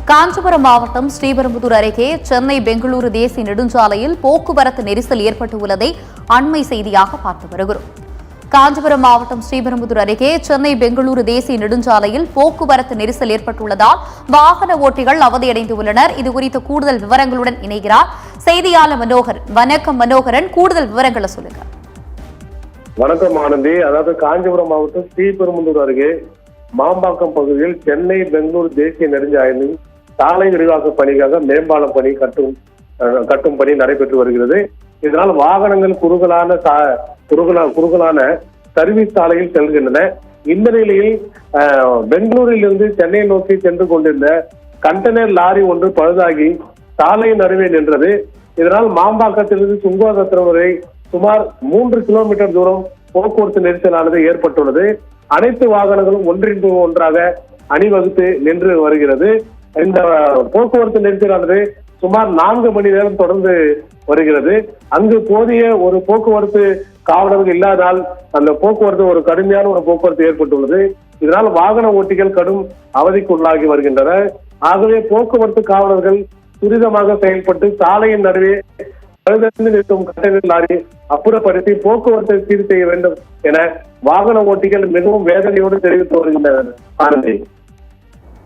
காஞ்சிபுரம் மாவட்டம் ஸ்ரீபெரும்புதூர் அருகே சென்னை பெங்களூரு தேசிய நெடுஞ்சாலையில் போக்குவரத்து நெரிசல் ஏற்பட்டுள்ளதை அண்மை செய்தியாக பார்த்து வருகிறோம். காஞ்சிபுரம் மாவட்டம் ஸ்ரீபெரும்புதூர் அருகே சென்னை பெங்களூரு தேசிய நெடுஞ்சாலையில் போக்குவரத்து நெரிசல் ஏற்பட்டுள்ளதால் வாகன ஓட்டிகள் அவதியடைந்துள்ளனர். இதுகுறித்த கூடுதல் விவரங்களுடன் இணைகிறார் செய்தியாளர் மனோகரன். வணக்கம் மனோகரன், கூடுதல் விவரங்களை சொல்லுங்க. வணக்கம் ஆனந்தி. அதாவது காஞ்சிபுரம் மாவட்டம் ஸ்ரீபெரும்புதூர் அருகே மாம்பாக்கம் பகுதியில் சென்னை பெங்களூரு தேசிய நெடுஞ்சாலையில் சாலை விரிவாக்க பணிக்காக மேம்பால பணி கட்டும் பணி நடைபெற்று வருகிறது. இதனால் வாகனங்கள் குறுகலான சர்வீஸ் சாலையில் செல்கின்றன. இந்த நிலையில் பெங்களூரில் இருந்து சென்னை நோக்கி சென்று கொண்டிருந்த கண்டெய்னர் லாரி ஒன்று பழுதாகி சாலை நடுவே நின்றது. இதனால் மாம்பாக்கத்திலிருந்து சுங்கோதத்திரம் வரை சுமார் 3 கிலோமீட்டர் தூரம் போக்குவரத்து நெரிசலானது ஏற்பட்டுள்ளது. அனைத்து வாகனங்களும் ஒன்றின் ஒன்றாக அணிவகுத்து நின்று வருகிறது. இந்த போக்குவரத்து நெரிசலானது சுமார் 4 மணி நேரம் தொடர்ந்து வருகிறது. அங்கு போதிய ஒரு போக்குவரத்து காவலர்கள் இல்லாதால் அந்த போக்குவரத்து ஒரு கடுமையான ஒரு போக்குவரத்து ஏற்பட்டுள்ளது. இதனால் வாகன ஓட்டிகள் கடும் அவதிக்குள்ளாகி வருகின்றனர். ஆகவே போக்குவரத்து காவலர்கள் துரிதமாக செயல்பட்டு சாலையின் நடுவே நிற்கும் கண்டெய்னர் லாரி அப்புறப்படுத்தி போக்குவரத்தை சீர் செய்ய வேண்டும் என வாகன ஓட்டிகள் மிகவும் வேதனையோடு தெரிவித்து வருகின்றனர்.